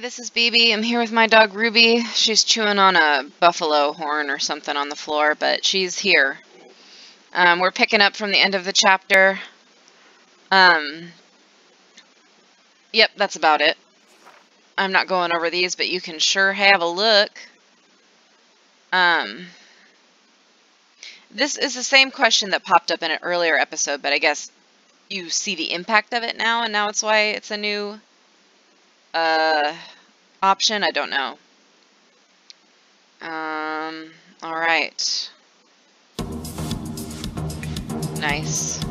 this is Beebee. I'm here with my dog Ruby. She's chewing on a buffalo horn or something on the floor, but she's here. We're picking up from the end of the chapter. Yep, that's about it. I'm not going over these, but you can sure have a look. This is the same question that popped up in an earlier episode, but I guess you see the impact of it now, and now it's why it's a new option. I don't know. Alright. Nice.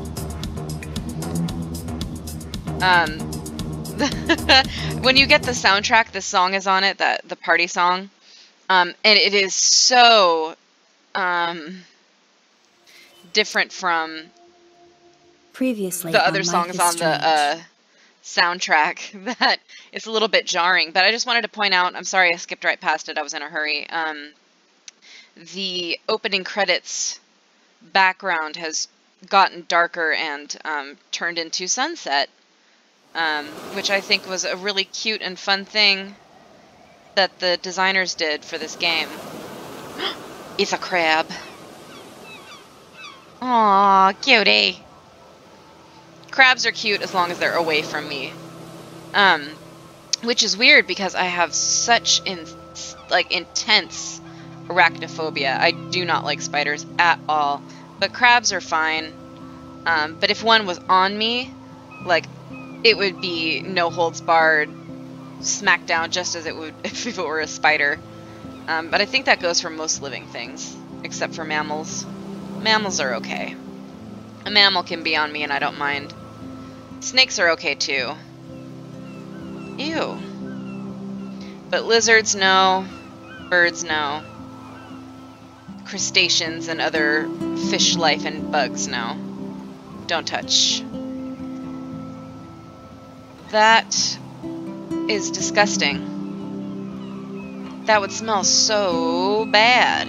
When you get the soundtrack, this song is on it, the party song. And it is so different from previously the other songs on the soundtrack that it's a little bit jarring. But I just wanted to point out, I'm sorry I skipped right past it, I was in a hurry. The opening credits background has gotten darker and turned into sunset, which I think was a really cute and fun thing that the designers did for this game. It's a crab. Aw, cutie. Crabs are cute as long as they're away from me. Which is weird because I have such intense arachnophobia. I do not like spiders at all. But crabs are fine. But if one was on me, like, it would be no holds barred, smack down just as it would if it were a spider. But I think that goes for most living things, except for mammals. Mammals are okay. A mammal can be on me and I don't mind. Snakes are okay too. Ew. But lizards, no. Birds, no. Crustaceans and other fish life and bugs, no. Don't touch. That is disgusting. That would smell so bad.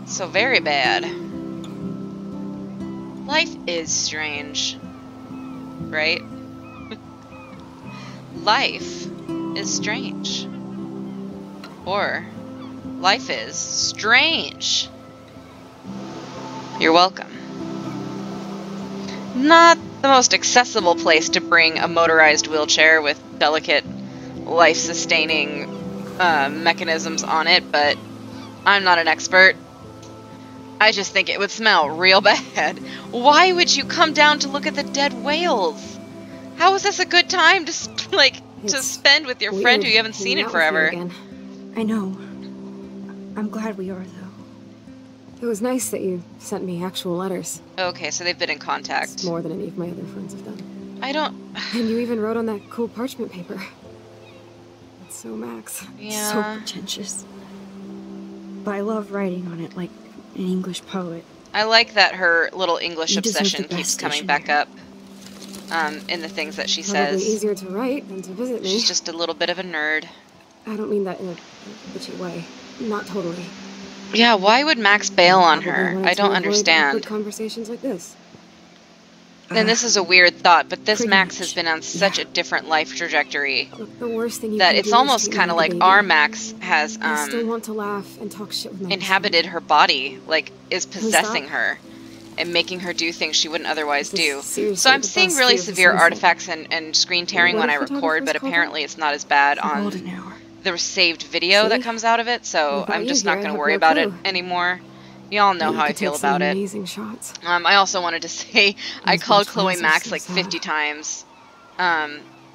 So very bad. Life is strange. Right? Life is strange. Or, life is strange. You're welcome. Not the most accessible place to bring a motorized wheelchair with delicate life-sustaining mechanisms on it, but I'm not an expert. I just think it would smell real bad. Why would you come down to look at the dead whales? How is this a good time to spend with your friend who you haven't seen in forever? I know. I'm glad we are, though. It was nice that you sent me actual letters. Okay, so they've been in contact. It's more than any of my other friends have done. I don't... And you even wrote on that cool parchment paper. It's so Max. Yeah. So pretentious. But I love writing on it like an English poet. I like that her little English obsession keeps best coming back up in the things that she Probably says. Easier to write than to visit me. She's just a little bit of a nerd. I don't mean that in a bitchy way. Not totally. Yeah, why would Max bail on her? I don't understand. Conversations like this. And this is a weird thought, but this Max much. has been on such a different life trajectory Look, the worst thing you that can it's do almost is kind of like baby. our Max has I still want to laugh and talk shit with my inhabited her body, like is possessing that? her and making her do things she wouldn't otherwise This do. is seriously So I'm the seeing best really view of the severe sunset. artifacts and screen tearing What when do I record, photographers but call apparently it's not as bad The on golden hour. the saved video that See? comes out of it, so Without I'm you just here, not I going to have worry no about it clue. anymore. Y'all know You how I could feel take some about it. amazing shots. I also wanted to say I Those called beach Chloe balls are Max so like sad. 50 times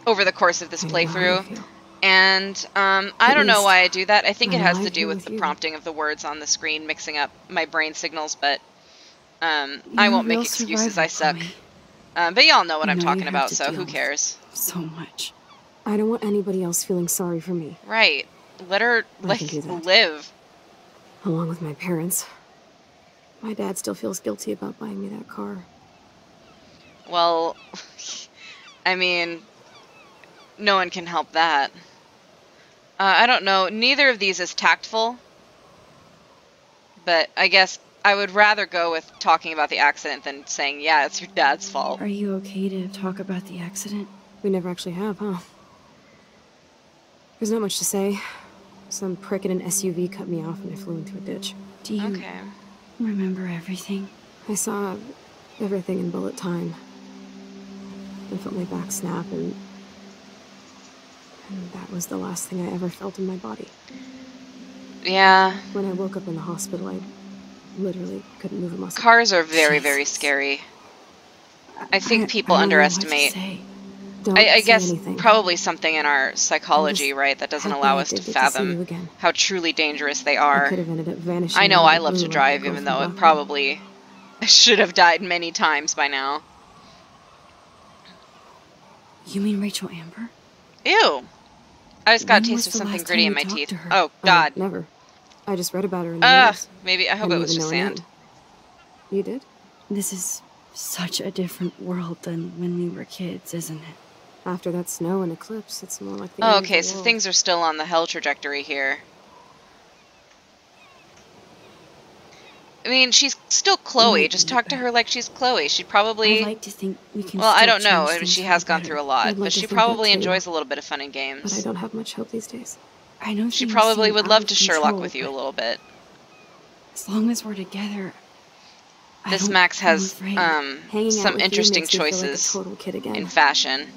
over the course of this I know how you playthrough. feel. And I don't know least why I do that. I think it I'm has to alive do here with with the you. prompting of the words on the screen mixing up my brain signals, but I You're won't a make real excuses, I survivor, suck. Chloe. But y'all know what I I'm know you talking have about, to so deal who with cares? So much. I don't want anybody else feeling sorry for me, Right. Let her I can do that. live. along with my parents. My dad still feels guilty about buying me that car. Well, I mean, no one can help that. I don't know. Neither of these is tactful. But I guess I would rather go with talking about the accident than saying, yeah, it's your dad's fault. Are you okay to talk about the accident? We never actually have, huh? There's not much to say. Some prick in an SUV cut me off and I flew into a ditch. Do you remember everything? I saw everything in bullet time. I felt my back snap, and that was the last thing I ever felt in my body. Yeah. When I woke up in the hospital, I literally couldn't move a muscle. Cars are very, very scary. I think people underestimate. I guess probably something in our psychology, right, that doesn't allow us to fathom how truly dangerous they are. I know I love to drive, even though it probably should have died many times by now. You mean Rachel Amber? Ew. I just got a taste of something gritty in my teeth. Oh, God. Never. I just read about her in the news. Maybe. I hope it was just sand. You did? This is such a different world than when we were kids, isn't it? After that snow and eclipse, it's more like the Oh, okay, so things are still on the hell trajectory here. I mean, she's still Chloe. Just talk to her like she's Chloe. She'd probably... I'd like to think we can well, I don't know. She has gone through a lot, but she probably enjoys a little bit of fun and games. But I don't have much hope these days. I know she probably would love to Sherlock with you a little bit. As long as we're together... This Max has some interesting choices in fashion.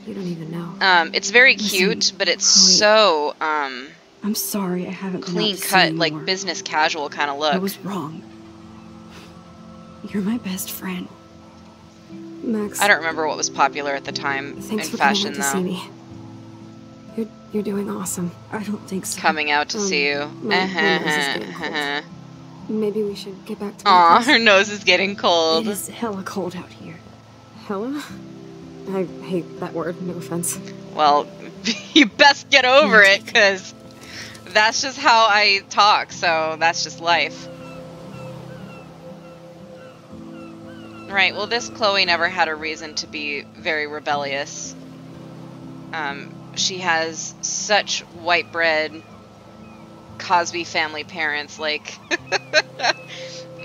You don't even know. It's very cute, but it's so I'm sorry I haven't clean cut, like business casual kind of look. I was wrong. You're my best friend. Max. I don't remember what was popular at the time in fashion though. Coming out to see me. You're doing awesome. I don't think so. Coming out to see you. Maybe we should get back to Aw, her nose is getting cold. It is hella cold out here. Hella? I hate that word, no offense. Well, you best get over it, because that's just how I talk, so that's just life. Right, well this Chloe never had a reason to be very rebellious. She has such white bread Cosby family parents, like,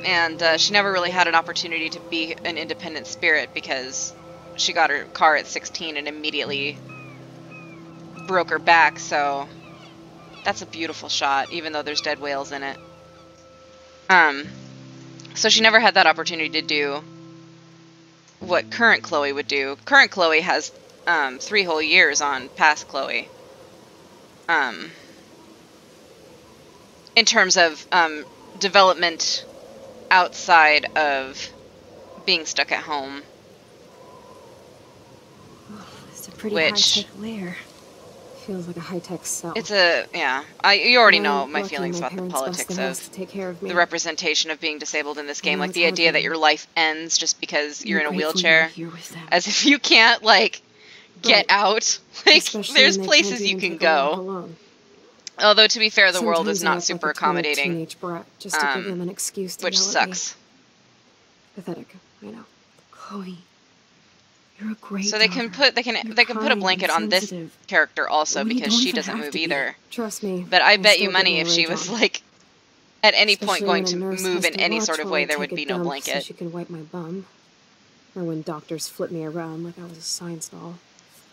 and she never really had an opportunity to be an independent spirit because she got her car at 16 and immediately broke her back, so that's a beautiful shot, even though there's dead whales in it. So she never had that opportunity to do what current Chloe would do. Current Chloe has 3 whole years on past Chloe. In terms of development outside of being stuck at home. Oh, it's a pretty high-tech lair. Feels like a high-tech cell. It's a, yeah. You already know my feelings about the politics of the representation of being disabled in this game. Like the idea that your life ends just because you're in a wheelchair. As if you can't, like, get out. Like, there's places you can go. Although, to be fair, the world is not super accommodating, just to give them an excuse to which sucks. Pathetic, I know. Chloe, you're a great So they can put a blanket on this character also because she doesn't move either. Trust me. But I bet you money if she was like at any point going to move in any sort of way, there would be no blanket. So she can wipe my bum, or when doctors flip me around like I was a science doll.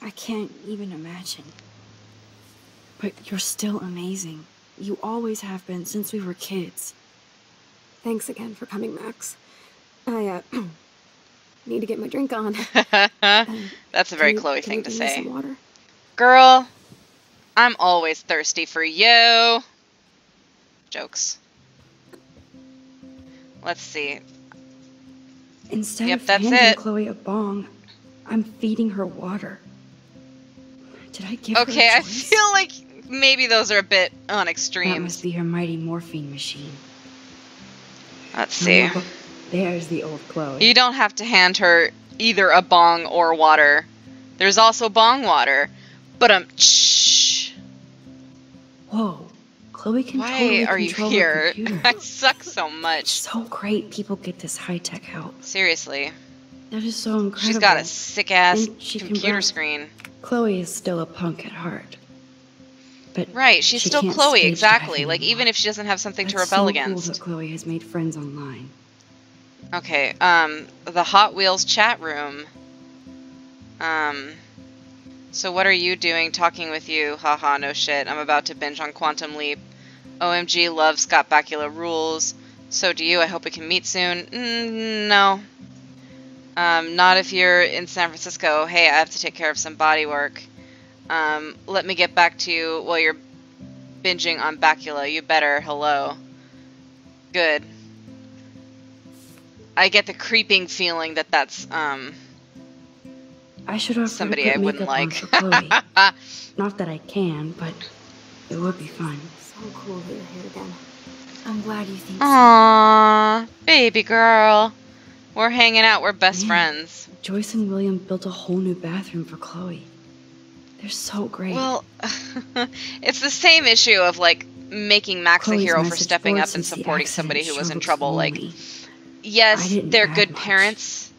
I can't even imagine. But you're still amazing. You always have been since we were kids. Thanks again for coming, Max. I, need to get my drink on. That's a very Chloe thing to say. Some water? Girl, I'm always thirsty for you. Jokes. Let's see. Instead of handing Chloe a bong, I'm feeding her water. Did I give her a choice? I feel like maybe those are a bit on extremes. That must be her mighty morphine machine. Let's see. Oh, there's the old Chloe. You don't have to hand her either a bong or water. There's also bong water. But shh. Whoa. Chloe can Why totally are you control here? her computer. I suck so much. It's so great people get this high-tech help. Seriously. That is so incredible. She's got a sick-ass computer screen. Chloe is still a punk at heart. But right, she's still Chloe, exactly. Like, even if she doesn't have something to rebel against. Cool that Chloe has made friends online. Okay, the Hot Wheels chat room. So what are you doing talking with you? Haha, no shit. I'm about to binge on Quantum Leap. OMG, love Scott Bakula rules. So do you. I hope we can meet soon. No. Not if you're in San Francisco. Hey, I have to take care of some body work. Let me get back to you while you're binging on Bakula. You better. Hello. Good. I get the creeping feeling that that's, I should offer somebody to put I wouldn't makeup on like. for Chloe. Not that I can, but it would be fun. So cool that you're here again. I'm glad you think Aww, baby girl. We're hanging out. We're best friends. Joyce and William built a whole new bathroom for Chloe. They're so great. Well, it's the same issue of, like, making Max Chloe's a hero for message stepping board up and since the supporting somebody who accident was sure in looks trouble. Like, lonely. yes, didn't they're add good much. parents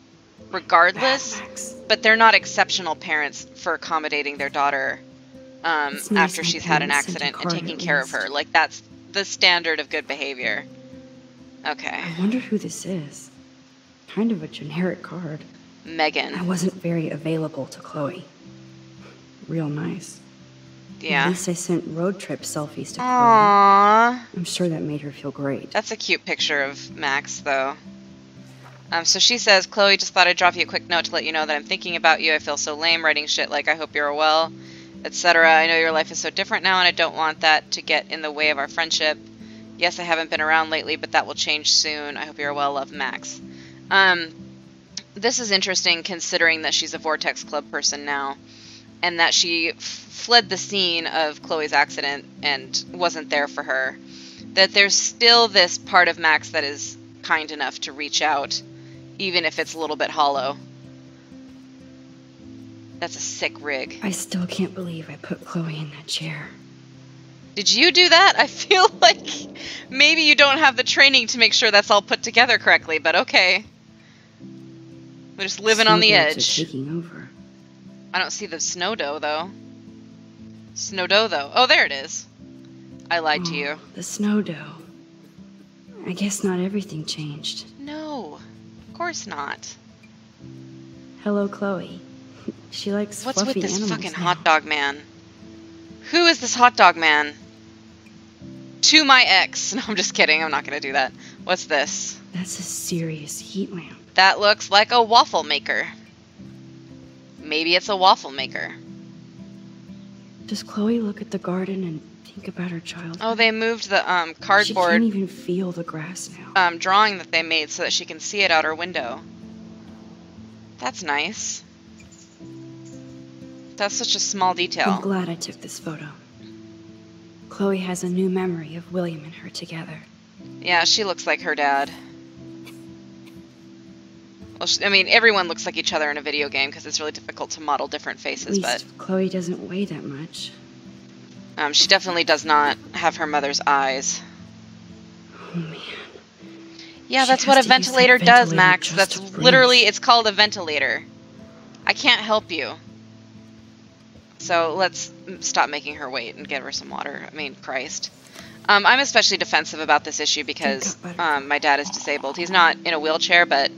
regardless, Bad Max. but they're not exceptional parents for accommodating their daughter It's nice after my she's had an parents sent a accident and card taking at care of least. her. Like, that's the standard of good behavior. Okay. I wonder who this is. Kind of a generic card. I Megan. wasn't very available to Chloe. Real nice. At Yeah. least I sent road trip selfies to Chloe. Aww. I'm sure that made her feel great. That's a cute picture of Max, though. So she says, Chloe, just thought I'd drop you a quick note to let you know that I'm thinking about you. I feel so lame writing shit like I hope you're well, etc. I know your life is so different now, and I don't want that to get in the way of our friendship. Yes, I haven't been around lately, but that will change soon. I hope you're well. Love, Max. This is interesting considering that she's a Vortex Club person now, and that she fled the scene of Chloe's accident and wasn't there for her. That there's still this part of Max that is kind enough to reach out, even if it's a little bit hollow. That's a sick rig. I still can't believe I put Chloe in that chair. Did you do that? I feel like maybe you don't have the training to make sure that's all put together correctly, but okay. We're just living on the Snowbirds are edge. taking over. I don't see the snow dough, though. Snow dough, though. Oh, there it is. I lied to you. The snow dough. I guess not everything changed. No, of course not. Hello, Chloe. She likes What's with fluffy this animals fucking now. hot dog man? Who is this hot dog man? To my ex. No, I'm just kidding. I'm not going to do that. What's this? That's a serious heat lamp. That looks like a waffle maker. Maybe it's a waffle maker. Does Chloe look at the garden and think about her childhood? Oh, they moved the She cardboard can't even feel the grass now. drawing that they made so that she can see it out her window. That's nice. That's such a small I'm detail. glad I took this photo. Chloe has a new memory of William and her together. Yeah, she looks like her dad. Well, I mean, everyone looks like each other in a video game because it's really difficult to model different At faces, least Chloe doesn't weigh that much. but she definitely does not have her mother's eyes. Oh man. Yeah, She that's has what a to use that ventilator does, ventilator Max. just That's to breathe. literally, it's called a ventilator. I can't help you. So let's stop making her wait and give her some water. I mean, Christ. I'm especially defensive about this issue because my dad is disabled. He's not in a wheelchair, but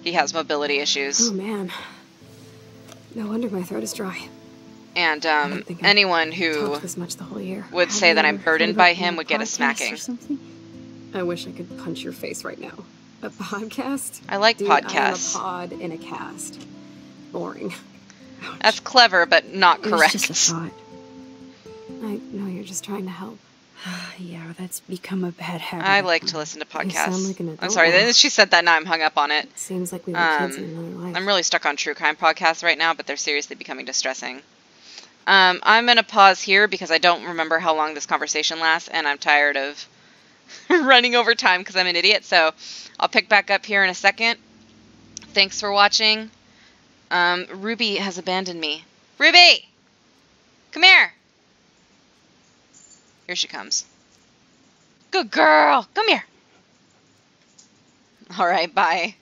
he has mobility issues. Oh man. No wonder my throat is dry. And don't think I've anyone who Talked this much the whole year. would Have say you that I'm ever burdened heard by about him a would get a podcast smacking. or something? I wish I could punch your face right now. A podcast? I like Dude, podcasts. I am a pod in a cast. Boring. That's clever, but not It was correct. just a thought. I know you're just trying to help. Yeah, that's become a bad habit. I of like mine. to listen to You sound podcasts. like an I'm adult sorry, now. she said that, now I'm hung up on it. Seems like we were kids in another life. I'm really stuck on true crime podcasts right now, but they're seriously becoming distressing. I'm going to pause here because I don't remember how long this conversation lasts, and I'm tired of running over time because I'm an idiot, so I'll pick back up here in a second. Thanks for watching. Ruby has abandoned me. Ruby! Come here! Here she comes. Good girl! Come here! Alright, bye.